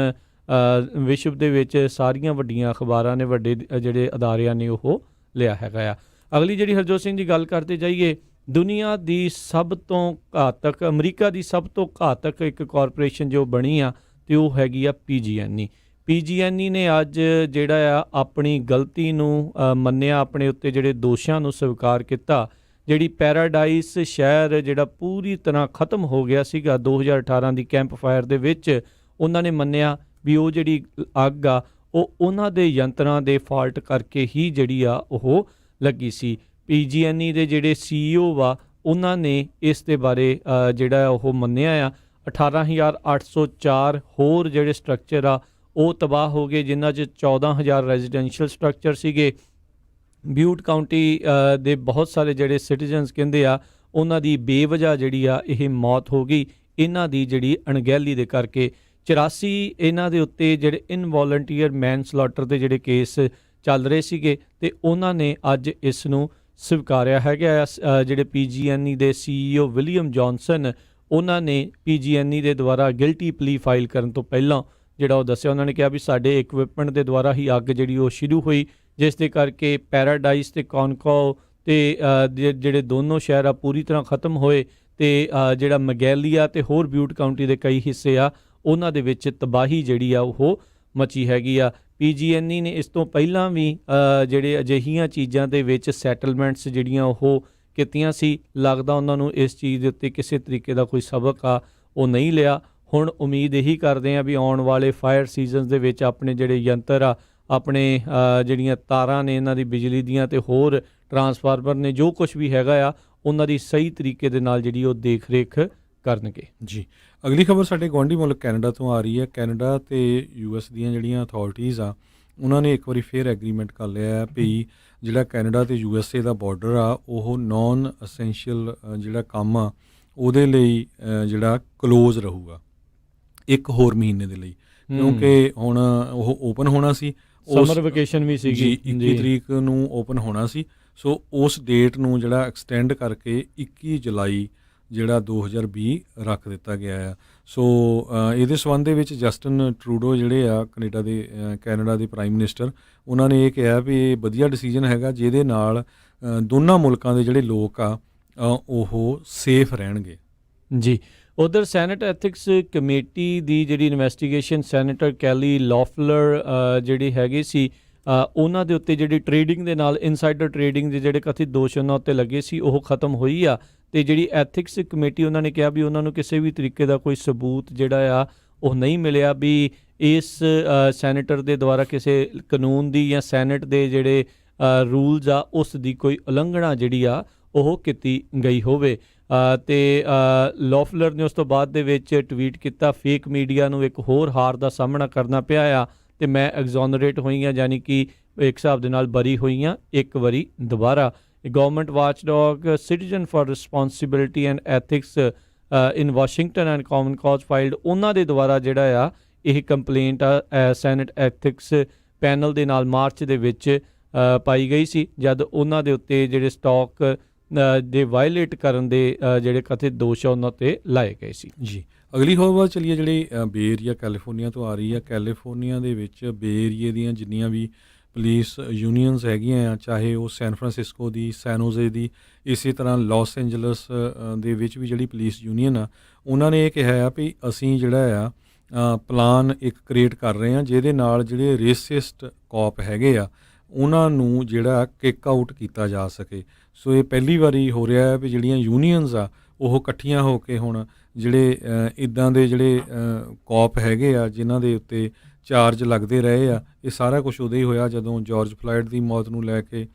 ਵਿਸ਼ਵ ਦੇ ਵਿੱਚ ਸਾਰੀਆਂ ਵੱਡੀਆਂ ਅਖਬਾਰਾਂ ਨੇ, ਵੱਡੇ ਜਿਹੜੇ ਅਦਾਰਿਆਂ ਨੇ ਉਹ ਲਿਆ ਹੈਗਾ ਆ। ਅਗਲੀ ਜਿਹੜੀ ਹਰਜੋਤ ਸਿੰਘ ਦੀ ਗੱਲ ਕਰਦੇ ਜਾਈਏ, ਦੁਨੀਆ ਦੀ ਸਭ ਤੋਂ ਘਾਤਕ, ਅਮਰੀਕਾ ਦੀ ਸਭ ਤੋਂ ਘਾਤਕ ਇੱਕ ਕਾਰਪੋਰੇਸ਼ਨ ਜੋ ਬਣੀ ਆ ਅਤੇ ਉਹ ਹੈਗੀ ਆ PG&E। PG&E ਨੇ ਅੱਜ ਜਿਹੜਾ ਆ ਆਪਣੀ ਗਲਤੀ ਨੂੰ ਮੰਨਿਆ, ਆਪਣੇ ਉੱਤੇ ਜਿਹੜੇ ਦੋਸ਼ਾਂ ਨੂੰ ਸਵੀਕਾਰ ਕੀਤਾ। ਜਿਹੜੀ ਪੈਰਾਡਾਈਸ ਸ਼ਹਿਰ ਜਿਹੜਾ ਪੂਰੀ ਤਰ੍ਹਾਂ ਖਤਮ ਹੋ ਗਿਆ ਸੀਗਾ 2018 ਦੀ ਕੈਂਪ ਫਾਇਰ ਦੇ ਵਿੱਚ, ਉਹਨਾਂ ਨੇ ਮੰਨਿਆ ਵੀ ਉਹ ਜਿਹੜੀ ਅੱਗ ਆ ਉਹ ਉਹਨਾਂ ਦੇ ਯੰਤਰਾਂ ਦੇ ਫਾਲਟ ਕਰਕੇ ਹੀ ਜਿਹੜੀ ਆ ਉਹ ਲੱਗੀ ਸੀ। PG&E ਦੇ ਜਿਹੜੇ CEO ਵਾ ਉਹਨਾਂ ਨੇ ਇਸ ਦੇ ਬਾਰੇ ਜਿਹੜਾ ਉਹ ਮੰਨਿਆ ਆ। 18,804 ਹੋਰ ਜਿਹੜੇ ਸਟਰਕਚਰ ਆ ਉਹ ਤਬਾਹ ਹੋ ਗਏ, ਜਿਨ੍ਹਾਂ 'ਚ 14,000 ਰੈਜ਼ੀਡੈਂਸ਼ੀਅਲ ਸਟਰਕਚਰ ਸੀਗੇ। ਬਿਊਟ ਕਾਊਂਟੀ ਦੇ ਬਹੁਤ ਸਾਰੇ ਜਿਹੜੇ ਸਿਟੀਜ਼ਨਸ ਕਹਿੰਦੇ ਆ ਉਹਨਾਂ ਦੀ ਬੇਵਜ੍ਹਾ ਜਿਹੜੀ ਆ ਇਹ ਮੌਤ ਹੋ ਗਈ, ਇਹਨਾਂ ਦੀ ਜਿਹੜੀ ਅਣਗਹਿਲੀ ਦੇ ਕਰਕੇ। 84 ਇਹਨਾਂ ਦੇ ਉੱਤੇ ਜਿਹੜੇ ਇਨਵੋਲੰਟੀਅਰ ਮੈਨਸਲੌਟਰ ਦੇ ਜਿਹੜੇ ਕੇਸ ਚੱਲ ਰਹੇ ਸੀਗੇ ਅਤੇ ਉਹਨਾਂ ਨੇ ਅੱਜ ਇਸ ਨੂੰ ਸਵੀਕਾਰਿਆ ਹੈਗਾ। ਜਿਹੜੇ PG&E ਦੇ CEO ਵਿਲੀਅਮ ਜੌਨਸਨ, ਉਹਨਾਂ ਨੇ PG&E ਦੇ ਦੁਆਰਾ ਗਿਲਟੀ ਪਲੀ ਫਾਈਲ ਕਰਨ ਤੋਂ ਪਹਿਲਾਂ ਜਿਹੜਾ ਉਹ ਦੱਸਿਆ, ਉਹਨਾਂ ਨੇ ਕਿਹਾ ਵੀ ਸਾਡੇ ਇਕਵਿਪਮੈਂਟ ਦੇ ਦੁਆਰਾ ਹੀ ਅੱਗ ਜਿਹੜੀ ਉਹ ਸ਼ੁਰੂ ਹੋਈ, ਜਿਸ ਦੇ ਕਰਕੇ ਪੈਰਾਡਾਈਸ ਅਤੇ ਕੌਨਕੋ ਅਤੇ ਜਿਹੜੇ ਦੋਨੋਂ ਸ਼ਹਿਰ ਆ ਪੂਰੀ ਤਰ੍ਹਾਂ ਖਤਮ ਹੋਏ। ਅਤੇ ਜਿਹੜਾ ਮੈਗੈਲੀਆ ਅਤੇ ਹੋਰ ਬਿਊਟ ਕਾਊਂਟੀ ਦੇ ਕਈ ਹਿੱਸੇ ਆ ਉਹਨਾਂ ਦੇ ਵਿੱਚ ਤਬਾਹੀ ਜਿਹੜੀ ਆ ਉਹ ਮਚੀ ਹੈਗੀ ਆ। PG&E ਨੇ ਇਸ ਤੋਂ ਪਹਿਲਾਂ ਵੀ ਜਿਹੜੇ ਅਜਿਹੀਆਂ ਚੀਜ਼ਾਂ ਦੇ ਵਿੱਚ ਸੈਟਲਮੈਂਟਸ ਜਿਹੜੀਆਂ ਉਹ ਕੀਤੀਆਂ ਸੀ, ਲੱਗਦਾ ਉਹਨਾਂ ਨੂੰ ਇਸ ਚੀਜ਼ ਦੇ ਉੱਤੇ ਕਿਸੇ ਤਰੀਕੇ ਦਾ ਕੋਈ ਸਬਕ ਆ ਉਹ ਨਹੀਂ ਲਿਆ। ਹੁਣ ਉਮੀਦ ਇਹੀ ਕਰਦੇ ਆ ਵੀ ਆਉਣ ਵਾਲੇ ਫਾਇਰ ਸੀਜ਼ਨਸ ਦੇ ਵਿੱਚ ਆਪਣੇ ਜਿਹੜੇ ਯੰਤਰ ਆ, ਆਪਣੇ ਜਿਹੜੀਆਂ ਤਾਰਾਂ ਨੇ ਇਹਨਾਂ ਦੀ ਬਿਜਲੀ ਦੀਆਂ ਅਤੇ ਹੋਰ ਟਰਾਂਸਫਾਰਮਰ ਨੇ, ਜੋ ਕੁਛ ਵੀ ਹੈਗਾ ਆ ਉਹਨਾਂ ਦੀ ਸਹੀ ਤਰੀਕੇ ਦੇ ਨਾਲ ਜਿਹੜੀ ਉਹ ਦੇਖ ਰੇਖ ਕਰਨਗੇ। ਜੀ। ਅਗਲੀ ਖਬਰ ਸਾਡੇ ਗੁਆਂਢੀ ਮੁਲਕ ਕੈਨੇਡਾ ਤੋਂ ਆ ਰਹੀ ਹੈ। ਕੈਨੇਡਾ ਅਤੇ US ਦੀਆਂ ਜਿਹੜੀਆਂ ਅਥਾਰਟੀਜ਼ ਆ ਉਹਨਾਂ ਨੇ ਇੱਕ ਵਾਰੀ ਫੇਰ ਐਗਰੀਮੈਂਟ ਕਰ ਲਿਆ ਹੈ ਵੀ ਜਿਹੜਾ ਕੈਨੇਡਾ ਅਤੇ USA ਦਾ ਬਾਰਡਰ ਆ ਉਹ ਨੌਨ ਅਸੈਂਸ਼ੀਅਲ ਜਿਹੜਾ ਕੰਮ ਆ ਉਹਦੇ ਲਈ ਜਿਹੜਾ ਕਲੋਜ਼ ਰਹੂਗਾ ਇੱਕ ਹੋਰ ਮਹੀਨੇ ਦੇ ਲਈ, ਕਿਉਂਕਿ ਹੁਣ ਉਹ ਓਪਨ ਹੋਣਾ ਸੀ, ਸਮਰ ਵੈਕੇਸ਼ਨ ਵੀ ਸੀਗੀ, 21 ਤਰੀਕ ਨੂੰ ਓਪਨ ਹੋਣਾ ਸੀ। ਸੋ ਉਸ ਡੇਟ ਨੂੰ ਜਿਹੜਾ ਐਕਸਟੈਂਡ ਕਰਕੇ 21 ਜੁਲਾਈ ਜਿਹੜਾ 2020 ਰੱਖ ਦਿੱਤਾ ਗਿਆ ਆ। ਸੋ ਇਹਦੇ ਸੰਬੰਧ ਦੇ ਵਿੱਚ ਜਸਟਿਨ ਟਰੂਡੋ ਜਿਹੜੇ ਆ ਕੈਨੇਡਾ ਦੇ ਪ੍ਰਾਈਮ ਮਿਨਿਸਟਰ, ਉਹਨਾਂ ਨੇ ਇਹ ਕਿਹਾ ਵੀ ਇਹ ਵਧੀਆ ਡਿਸੀਜਨ ਹੈਗਾ ਜਿਹਦੇ ਨਾਲ ਦੋਨਾਂ ਮੁਲਕਾਂ ਦੇ ਜਿਹੜੇ ਲੋਕ ਆ ਉਹ ਸੇਫ ਰਹਿਣਗੇ। ਜੀ। ਉਧਰ ਸੈਨੇਟ ਐਥਿਕਸ ਕਮੇਟੀ ਦੀ ਜਿਹੜੀ ਇਨਵੈਸਟੀਗੇਸ਼ਨ ਸੈਨੇਟਰ ਕੈਲੀ ਲੌਫਲਰ ਜਿਹੜੀ ਹੈਗੀ ਸੀ, ਉਹਨਾਂ ਦੇ ਉੱਤੇ ਜਿਹੜੀ ਟਰੇਡਿੰਗ ਦੇ ਨਾਲ ਇਨਸਾਈਡਰ ਟਰੇਡਿੰਗ ਦੇ ਜਿਹੜੇ ਕਥਿਤ ਦੋਸ਼ ਉਹਨਾਂ ਉੱਤੇ ਲੱਗੇ ਸੀ ਉਹ ਖਤਮ ਹੋਈ ਆ। ਅਤੇ ਜਿਹੜੀ ਐਥਿਕਸ ਕਮੇਟੀ ਉਹਨਾਂ ਨੇ ਕਿਹਾ ਵੀ ਉਹਨਾਂ ਨੂੰ ਕਿਸੇ ਵੀ ਤਰੀਕੇ ਦਾ ਕੋਈ ਸਬੂਤ ਜਿਹੜਾ ਆ ਉਹ ਨਹੀਂ ਮਿਲਿਆ ਵੀ ਇਸ ਸੈਨੇਟਰ ਦੇ ਦੁਆਰਾ ਕਿਸੇ ਕਾਨੂੰਨ ਦੀ ਜਾਂ ਸੈਨੇਟ ਦੇ ਜਿਹੜੇ ਰੂਲਸ ਆ ਉਸ ਦੀ ਕੋਈ ਉਲੰਘਣਾ ਜਿਹੜੀ ਆ ਉਹ ਕੀਤੀ ਗਈ ਹੋਵੇ। ਅਤੇ ਲੌਫਲਰ ਨੇ ਉਸ ਤੋਂ ਬਾਅਦ ਦੇ ਵਿੱਚ ਟਵੀਟ ਕੀਤਾ, ਫੇਕ ਮੀਡੀਆ ਨੂੰ ਇੱਕ ਹੋਰ ਹਾਰ ਦਾ ਸਾਹਮਣਾ ਕਰਨਾ ਪਿਆ ਆ ਤੇ ਮੈਂ ਐਗਜ਼ੋਨਰੇਟ ਹੋਈ ਹਾਂ, ਯਾਨੀ ਕਿ ਇੱਕ ਹਿਸਾਬ ਦੇ ਨਾਲ ਬਰੀ ਹੋਈ ਹਾਂ ਇੱਕ ਵਾਰੀ ਦੁਬਾਰਾ। Government watchdog citizen for responsibility and ethics in Washington and common ਕਾਜ਼ ਫਾਈਲਡ, ਉਹਨਾਂ ਦੇ ਦੁਆਰਾ ਜਿਹੜਾ ਆ ਇਹ ਕੰਪਲੇਂਟ ਆ ਸੈਨੇਟ ਐਥਿਕਸ ਪੈਨਲ ਦੇ ਨਾਲ ਮਾਰਚ ਦੇ ਵਿੱਚ ਪਾਈ ਗਈ ਸੀ, ਜਦ ਉਹਨਾਂ ਦੇ ਉੱਤੇ ਜਿਹੜੇ ਸਟਾਕ ਦੇ ਵਾਇਲੇਟ ਕਰਨ ਦੇ ਜਿਹੜੇ ਕਥਿਤ ਦੋਸ਼ ਆ ਉਹਨਾਂ 'ਤੇ ਲਾਏ ਗਏ ਸੀ। ਜੀ, ਅਗਲੀ ਖਬਰ ਵੱਲ ਚੱਲੀਏ, ਜਿਹੜੀ ਬੇ ਏਰੀਆ ਕੈਲੀਫੋਰਨੀਆ ਤੋਂ ਆ ਰਹੀ ਹੈ। ਕੈਲੀਫੋਰਨੀਆ ਦੇ ਵਿੱਚ ਬੇ ਏਰੀਏ ਦੀਆਂ ਜਿੰਨੀਆਂ ਵੀ ਪੁਲਿਸ ਯੂਨੀਅਨਸ ਹੈਗੀਆਂ ਆ, ਚਾਹੇ ਉਹ ਸੈਨ ਫਰਾਂਸਿਸਕੋ ਦੀ, ਸੈਨ ਹੋਜ਼ੇ ਦੀ, ਇਸੇ ਤਰ੍ਹਾਂ ਲਾਸ ਐਂਜਲਸ ਦੇ ਵਿੱਚ ਵੀ ਜਿਹੜੀ ਪੁਲਿਸ ਯੂਨੀਅਨ ਆ, ਉਹਨਾਂ ਨੇ ਇਹ ਕਿਹਾ ਆ ਵੀ ਅਸੀਂ ਜਿਹੜਾ ਆ ਪਲਾਨ ਇੱਕ ਕ੍ਰੀਏਟ ਕਰ ਰਹੇ ਹਾਂ ਜਿਹਦੇ ਨਾਲ ਜਿਹੜੇ ਰੇਸਿਸਟ ਕੌਪ ਹੈਗੇ ਆ ਉਹਨਾਂ ਨੂੰ ਜਿਹੜਾ ਕਿੱਕ ਆਊਟ ਕੀਤਾ ਜਾ ਸਕੇ। ਸੋ ਇਹ ਪਹਿਲੀ ਵਾਰੀ ਹੋ ਰਿਹਾ ਹੈ ਵੀ ਜਿਹੜੀਆਂ ਯੂਨੀਅਨਸ ਆ ਉਹ ਇਕੱਠੀਆਂ ਹੋ ਕੇ ਹੁਣ ਜਿਹੜੇ ਇੱਦਾਂ ਦੇ ਜਿਹੜੇ ਕੌਪ ਹੈਗੇ ਆ ਜਿਨ੍ਹਾਂ ਦੇ ਉੱਤੇ ਚਾਰਜ ਲੱਗਦੇ ਰਹੇ ਆ, ਇਹ ਸਾਰਾ ਕੁਝ ਉਦੋਂ ਹੀ ਹੋਇਆ ਜਦੋਂ ਜਾਰਜ ਫਲਾਇਡ ਦੀ ਮੌਤ ਨੂੰ ਲੈ ਕੇ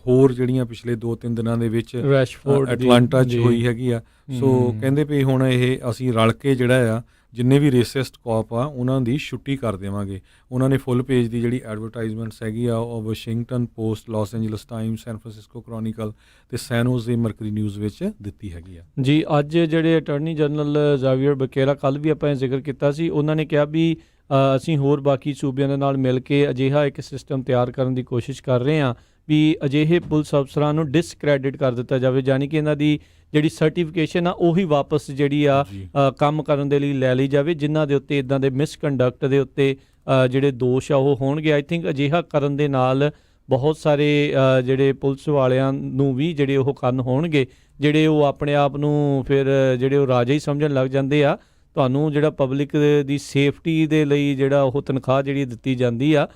ਹੋਰ ਜਿਹੜੀਆਂ ਪਿਛਲੇ 2-3 ਦਿਨਾਂ ਦੇ ਵਿੱਚ ਐਟਲਾਂਟਾ 'ਚ ਹੋਈ ਹੈਗੀ ਆ। ਸੋ ਕਹਿੰਦੇ ਵੀ ਹੁਣ ਇਹ ਅਸੀਂ ਰਲ ਕੇ ਜਿਹੜਾ ਆ ਜਿੰਨੇ ਵੀ ਰੇਸਿਸਟ ਕੌਪ ਆ ਉਹਨਾਂ ਦੀ ਛੁੱਟੀ ਕਰ ਦੇਵਾਂਗੇ। ਉਹਨਾਂ ਨੇ ਫੁੱਲ ਪੇਜ ਦੀ ਜਿਹੜੀ ਐਡਵਰਟਾਈਜ਼ਮੈਂਟਸ ਹੈਗੀ ਆ ਉਹ Washington Post, Los Angeles Times, San Francisco Chronicle ਤੇ ਸੈਨ ਹੋਜ਼ੇ ਮਰਕਰੀ ਨਿਊਜ਼ ਵਿੱਚ ਦਿੱਤੀ ਹੈਗੀ ਆ। ਜੀ, ਅੱਜ ਜਿਹੜੇ ਅਟਾਰਨੀ ਜਨਰਲ ਜ਼ਾਵੀਅਰ ਬਕੇਰਾ, ਕੱਲ੍ਹ ਵੀ ਆਪਾਂ ਇਹ ਜ਼ਿਕਰ ਕੀਤਾ ਸੀ, ਉਹਨਾਂ ਨੇ ਕਿਹਾ ਵੀ ਅਸੀਂ ਹੋਰ ਬਾਕੀ ਸੂਬਿਆਂ ਦੇ ਨਾਲ ਮਿਲ ਕੇ ਅਜਿਹਾ ਇੱਕ ਸਿਸਟਮ ਤਿਆਰ ਕਰਨ ਦੀ ਕੋਸ਼ਿਸ਼ ਕਰ ਰਹੇ ਹਾਂ ਵੀ ਅਜਿਹੇ ਪੁਲਿਸ ਅਫਸਰਾਂ ਨੂੰ ਡਿਸਕ੍ਰੈਡਿਟ ਕਰ ਦਿੱਤਾ ਜਾਵੇ, ਯਾਨੀ ਕਿ ਇਹਨਾਂ ਦੀ ਜਿਹੜੀ ਸਰਟੀਫਿਕੇਸ਼ਨ ਆ ਉਹੀ ਵਾਪਸ ਜਿਹੜੀ ਆ ਕੰਮ ਕਰਨ ਦੇ ਲਈ ਲੈ ਲਈ ਜਾਵੇ, ਜਿਨ੍ਹਾਂ ਦੇ ਉੱਤੇ ਇੱਦਾਂ ਦੇ ਮਿਸਕੰਡਕਟ ਦੇ ਉੱਤੇ ਜਿਹੜੇ ਦੋਸ਼ ਆ ਉਹ ਹੋਣਗੇ। ਆਈ ਥਿੰਕ ਅਜਿਹਾ ਕਰਨ ਦੇ ਨਾਲ ਬਹੁਤ ਸਾਰੇ ਜਿਹੜੇ ਪੁਲਿਸ ਵਾਲਿਆਂ ਨੂੰ ਵੀ ਜਿਹੜੇ ਉਹ ਕੰਨ ਹੋਣਗੇ, ਜਿਹੜੇ ਉਹ ਆਪਣੇ ਆਪ ਨੂੰ ਫਿਰ ਜਿਹੜੇ ਉਹ ਰਾਜਾ ਹੀ ਸਮਝਣ ਲੱਗ ਜਾਂਦੇ ਆ। ਤੁਹਾਨੂੰ ਜਿਹੜਾ ਪਬਲਿਕ ਦੀ ਸੇਫਟੀ ਦੇ ਲਈ ਜਿਹੜਾ ਉਹ ਤਨਖਾਹ ਜਿਹੜੀ ਦਿੱਤੀ ਜਾਂਦੀ ਆ,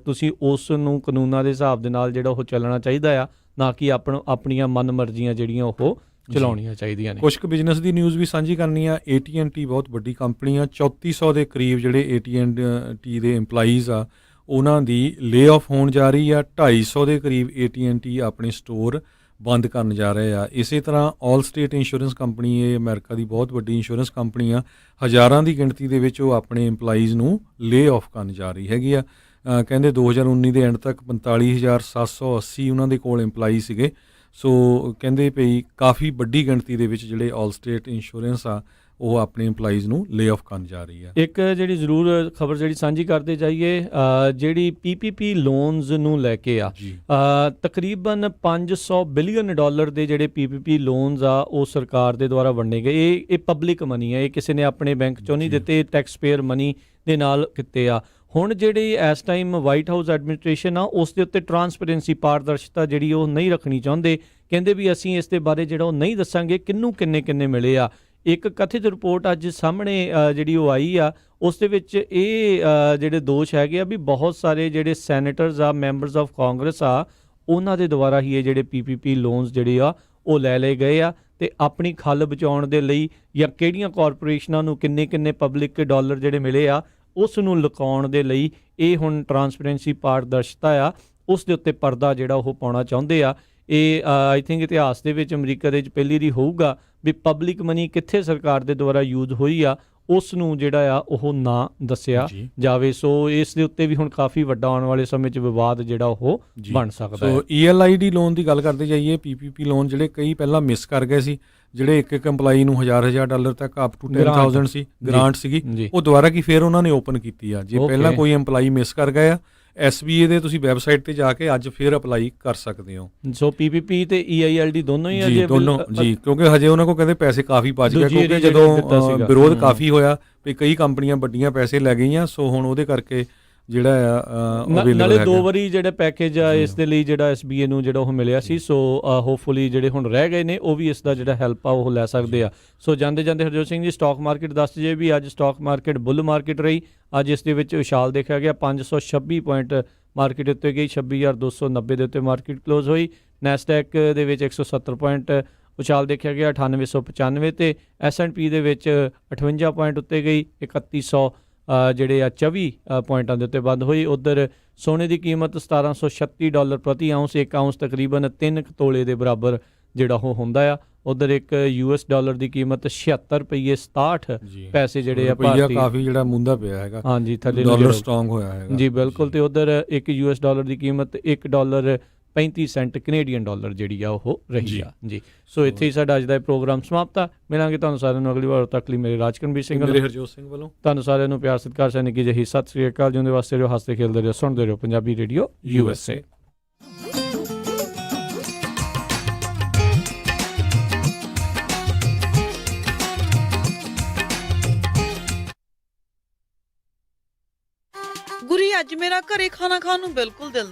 ਤੁਸੀਂ ਉਸ ਨੂੰ ਕਾਨੂੰਨਾਂ ਦੇ ਹਿਸਾਬ ਦੇ ਨਾਲ ਜਿਹੜਾ ਉਹ ਚੱਲਣਾ ਚਾਹੀਦਾ ਆ, ਨਾ ਕਿ ਆਪਣੀਆਂ ਮਨ ਮਰਜ਼ੀਆਂ ਜਿਹੜੀਆਂ ਉਹ ਚਲਾਉਣੀਆਂ ਚਾਹੀਦੀਆਂ ਨੇ। ਕੁਝ ਕੁ ਬਿਜ਼ਨਸ ਦੀ ਨਿਊਜ਼ ਵੀ ਸਾਂਝੀ ਕਰਨੀ ਆ। AT&T ਬਹੁਤ ਵੱਡੀ ਕੰਪਨੀ ਆ, 3400 ਦੇ ਕਰੀਬ ਜਿਹੜੇ AT&T ਦੇ EMPLOYEES ਆ ਉਹਨਾਂ ਦੀ ਲੇ ਆਫ ਹੋਣ ਜਾ ਰਹੀ ਆ। 250 ਦੇ ਕਰੀਬ AT&T ਆਪਣੇ ਸਟੋਰ ਬੰਦ ਕਰਨ ਜਾ ਰਹੇ ਆ। ਇਸੇ ਤਰ੍ਹਾਂ ਆਲ ਸਟੇਟ ਇੰਸ਼ੋਰੈਂਸ ਕੰਪਨੀ, ਇਹ ਅਮਰੀਕਾ ਦੀ ਬਹੁਤ ਵੱਡੀ ਇੰਸ਼ੋਰੈਂਸ ਕੰਪਨੀ ਆ, ਹਜ਼ਾਰਾਂ ਦੀ ਗਿਣਤੀ ਦੇ ਵਿੱਚ ਉਹ ਆਪਣੇ EMPLOYEES ਨੂੰ ਲੇ ਆਫ ਕਰਨ ਜਾ ਰਹੀ ਹੈਗੀ ਆ। ਕਹਿੰਦੇ 2019 ਦੇ ਐਂਡ ਤੱਕ 45,780 ਉਹਨਾਂ ਦੇ ਕੋਲ EMPLOYEE ਸੀਗੇ। ਸੋ ਕਹਿੰਦੇ ਭਈ ਕਾਫੀ ਵੱਡੀ ਗਿਣਤੀ ਦੇ ਵਿੱਚ ਜਿਹੜੇ ਆਲ ਸਟੇਟ ਇੰਸ਼ੋਰੈਂਸ ਆ ਉਹ ਆਪਣੇ EMPLOYEES ਨੂੰ ਲੇ ਆਫ ਕਰਨ ਜਾ ਰਹੀ ਹੈ। ਇੱਕ ਜਿਹੜੀ ਜ਼ਰੂਰ ਖਬਰ ਜਿਹੜੀ ਸਾਂਝੀ ਕਰਦੇ ਜਾਈਏ, ਜਿਹੜੀ PPP ਲੋਨਸ ਨੂੰ ਲੈ ਕੇ ਆ, ਤਕਰੀਬਨ $500 ਬਿਲੀਅਨ ਦੇ ਜਿਹੜੇ PPP ਲੋਨਸ ਆ ਉਹ ਸਰਕਾਰ ਦੇ ਦੁਆਰਾ ਵੰਡੇ ਗਏ। ਇਹ ਪਬਲਿਕ ਮਨੀ ਹੈ, ਇਹ ਕਿਸੇ ਨੇ ਆਪਣੇ ਬੈਂਕ ਚੋਂ ਨਹੀਂ ਦਿੱਤੇ, ਟੈਕਸ ਪੇਅਰ ਮਨੀ ਦੇ ਨਾਲ ਕੀਤੇ ਆ। ਹੁਣ ਜਿਹੜੀ ਇਸ ਟਾਈਮ ਵਾਈਟ ਹਾਊਸ ਐਡਮਿਨਿਸਟ੍ਰੇਸ਼ਨ ਆ ਉਸ ਦੇ ਉੱਤੇ ਟਰਾਂਸਪੇਰੈਂਸੀ, ਪਾਰਦਰਸ਼ਤਾ ਜਿਹੜੀ ਉਹ ਨਹੀਂ ਰੱਖਣੀ ਚਾਹੁੰਦੇ। ਕਹਿੰਦੇ ਵੀ ਅਸੀਂ ਇਸ ਦੇ ਬਾਰੇ ਜਿਹੜਾ ਉਹ ਨਹੀਂ ਦੱਸਾਂਗੇ ਕਿਹਨੂੰ ਕਿੰਨੇ ਮਿਲੇ ਆ। ਇੱਕ ਕਥਿਤ ਰਿਪੋਰਟ ਅੱਜ ਸਾਹਮਣੇ ਜਿਹੜੀ ਉਹ ਆਈ ਆ, ਉਸ ਦੇ ਵਿੱਚ ਇਹ ਜਿਹੜੇ ਦੋਸ਼ ਹੈਗੇ ਆ ਵੀ ਬਹੁਤ ਸਾਰੇ ਜਿਹੜੇ ਸੈਨੇਟਰਸ ਆ, ਮੈਂਬਰਸ ਆਫ ਕਾਂਗਰਸ ਆ, ਉਹਨਾਂ ਦੇ ਦੁਆਰਾ ਹੀ ਇਹ ਜਿਹੜੇ PPP ਲੋਨਸ ਜਿਹੜੇ ਆ ਉਹ ਲੈ ਲਏ ਗਏ ਆ, ਤੇ ਆਪਣੀ ਖੱਲ ਬਚਾਉਣ ਦੇ ਲਈ ਜਾਂ ਕਿਹੜੀਆਂ ਕਾਰਪੋਰੇਸ਼ਨਾਂ ਨੂੰ ਕਿੰਨੇ ਪਬਲਿਕ ਡਾਲਰ ਜਿਹੜੇ ਮਿਲੇ ਆ ਉਸ ਨੂੰ ਲੁਕਾਉਣ ਦੇ ਲਈ ਇਹ ਹੁਣ ਟਰਾਂਸਪੇਰੈਂਸੀ, ਪਾਰਦਰਸ਼ਤਾ ਆ ਉਸ ਦੇ ਉੱਤੇ ਪਰਦਾ ਜਿਹੜਾ ਉਹ ਪਾਉਣਾ ਚਾਹੁੰਦੇ ਆ। ਇਹ ਆਈ ਥਿੰਕ ਇਤਿਹਾਸ ਦੇ ਵਿੱਚ ਅਮਰੀਕਾ ਦੇ ਵਿੱਚ ਪਹਿਲੀ ਵਾਰੀ ਹੋਊਗਾ ਵੀ ਪਬਲਿਕ ਮਨੀ ਕਿੱਥੇ ਸਰਕਾਰ ਦੇ ਦੁਆਰਾ ਯੂਜ਼ ਹੋਈ ਆ ਉਸ ਨੂੰ ਜਿਹੜਾ ਆ ਉਹ ਨਾ ਦੱਸਿਆ ਜਾਵੇ। ਸੋ ਇਸ ਦੇ ਉੱਤੇ ਵੀ ਹੁਣ ਕਾਫੀ ਵੱਡਾ ਆਉਣ ਵਾਲੇ ਸਮੇਂ 'ਚ ਵਿਵਾਦ ਜਿਹੜਾ ਉਹ ਬਣ ਸਕਦਾ ਹੈ। ਸੋ ELID ਲੋਨ ਦੀ ਗੱਲ ਕਰਦੇ ਜਾਈਏ, PPP ਲੋਨ ਜਿਹੜੇ ਕਈ ਪਹਿਲਾਂ ਮਿਸ ਕਰ ਗਏ ਸੀ, ਜਿਹੜੇ ਇੱਕ EMPLOYEE ਨੂੰ $1,000 ਤੱਕ ਅਪ ਟੂ 10,000 ਸੀ ਗ੍ਰਾਂਟ ਸੀਗੀ, ਉਹ ਦੁਬਾਰਾ ਕੀ ਫਿਰ ਉਹਨਾਂ ਨੇ ਓਪਨ ਕੀਤੀ ਆ। ਜੇ ਪਹਿਲਾਂ ਕੋਈ EMPLOYEE ਮਿਸ ਕਰ ਗਏ ਆ, SBA ਦੇ ਤੁਸੀਂ ਵੈਬਸਾਈਟ ਤੇ ਜਾ ਕੇ ਅੱਜ ਫਿਰ ਅਪਲਾਈ ਕਰ ਸਕਦੇ ਹੋ। ਸੋ PPP ਤੇ EILD ਦੋਨੋਂ ਹੀ ਆ ਜੀ, ਦੋਨੋਂ ਜੀ, ਕਿਉਂਕਿ ਹਜੇ ਉਹਨਾਂ ਕੋਲ ਕਹਿੰਦੇ ਪੈਸੇ ਕਾਫੀ ਬਚ ਗਏ, ਕਿਉਂਕਿ ਜਦੋਂ ਵਿਰੋਧ ਕਾਫੀ ਹੋਇਆ ਵੀ ਕਈ ਕੰਪਨੀਆਂ ਵੱਡੀਆਂ ਪੈਸੇ ਲੈ ਗਈਆਂ। ਸੋ ਹੁਣ ਉਹਦੇ ਕਰਕੇ ਜਿਹੜਾ ਆ ਨਾਲੇ 2 ਵਾਰੀ ਜਿਹੜਾ ਪੈਕੇਜ ਆ ਇਸ ਦੇ ਲਈ ਜਿਹੜਾ SBA ਨੂੰ ਜਿਹੜਾ ਉਹ ਮਿਲਿਆ ਸੀ। ਸੋ ਹੋਪਫੁਲੀ ਜਿਹੜੇ ਹੁਣ ਰਹਿ ਗਏ ਨੇ ਉਹ ਵੀ ਇਸ ਦਾ ਜਿਹੜਾ ਹੈਲਪ ਆ ਉਹ ਲੈ ਸਕਦੇ ਆ। ਸੋ ਜਾਂਦੇ ਹਰਜੋਤ ਸਿੰਘ ਜੀ, ਸਟਾਕ ਮਾਰਕੀਟ ਦੱਸ ਜੇ ਵੀ ਅੱਜ ਸਟਾਕ ਮਾਰਕੀਟ ਬੁੱਲ ਮਾਰਕੀਟ ਰਹੀ। ਅੱਜ ਇਸ ਦੇ ਵਿੱਚ ਉਛਾਲ ਦੇਖਿਆ ਗਿਆ, 526 ਪੁਆਇੰਟ ਮਾਰਕੀਟ ਉੱਤੇ ਗਈ, 26,290 ਦੇ ਉੱਤੇ ਮਾਰਕੀਟ ਕਲੋਜ਼ ਹੋਈ। ਨੈਸਡੈਕ ਦੇ ਵਿੱਚ 170 ਪੁਆਇੰਟ ਉਛਾਲ ਦੇਖਿਆ ਗਿਆ, 9895 ਤੇ S&P ਦੇ ਵਿੱਚ 58 ਪੁਆਇੰਟ ਉੱਤੇ ਗਈ, 3100 ਜਿਹੜੇ ਆ 24 ਪੁਆਇੰਟਾਂ ਦੇ ਉੱਤੇ ਬੰਦ ਹੋਈ। ਉੱਧਰ ਸੋਨੇ ਦੀ ਕੀਮਤ $1,736 ਪ੍ਰਤੀ ਆਉਂਸ, 1 ਆਉਂਸ ਤਕਰੀਬਨ 3 ਤੋਲੇ ਦੇ ਬਰਾਬਰ ਜਿਹੜਾ ਉਹ ਹੁੰਦਾ ਆ। ਉਧਰ ਇੱਕ US ਡਾਲਰ ਦੀ ਕੀਮਤ 76 ਰੁਪਏ 67 ਜੀ ਪੈਸੇ ਜਿਹੜੇ ਆ ਰੁਪਈਆ ਭਾਰਤੀ, ਕਾਫੀ ਜਿਹੜਾ ਮੁੰਦਾ ਪਿਆ ਹੈਗਾ, ਹਾਂਜੀ ਥੱਲੇ ਨੂੰ ਡਾਲਰ ਜਿਹੜਾ- ਸਟਰੋਂਗ ਹੋਇਆ ਹੈਗਾ ਜੀ ਬਿਲਕੁਲ। ਤੇ ਉਧਰ ਇੱਕ US ਡਾਲਰ ਦੀ ਕੀਮਤ 1 ਡਾਲਰ 35 ਸੈਂਟ ਕੈਨੇਡੀਅਨ ਡਾਲਰ ਜਿਹੜੀ ਆ ਉਹ ਰਹੀ ਜੀ। ਆ ਜੀ। ਸੋ ਇੱਥੇ ਹੀ ਸਾਡਾ ਅੱਜ ਦਾ ਇਹ ਪ੍ਰੋਗਰਾਮ ਸਮਾਪਤ ਆ। ਮਿਲਾਂਗੇ ਤੁਹਾਨੂੰ ਸਾਰਿਆਂ ਨੂੰ ਅਗਲੀ ਵਾਰ, ਤੱਕ ਲਈ ਮੇਰੇ ਰਾਜਕਨਵੀਰ ਸਿੰਘ ਮੇਰੇ ਹਰਜੋਤ ਸਿੰਘ ਵੱਲੋਂ ਤੁਹਾਨੂੰ ਸਾਰਿਆਂ ਨੂੰ ਪਿਆਰ ਸਤਿਕਾਰ ਸੈਨਿਕ ਨਿੱਘੀ ਜਿਹੀ ਸਤਿ ਸ੍ਰੀ ਅਕਾਲ। ਜਿਉਂਦੇ ਵਾਸਤੇ ਰਹੋ, ਹੱਸਦੇ ਖੇਡਦੇ ਰਹੋ, ਸੁਣਦੇ ਰਹੋ ਪੰਜਾਬੀ ਰੇਡੀਓ USA। ਗੁਰੀ ਅੱਜ ਮੇਰਾ ਘਰੇ ਖਾਣਾ ਖਾਣ ਨੂੰ ਬਿਲਕੁਲ ਦਿਲ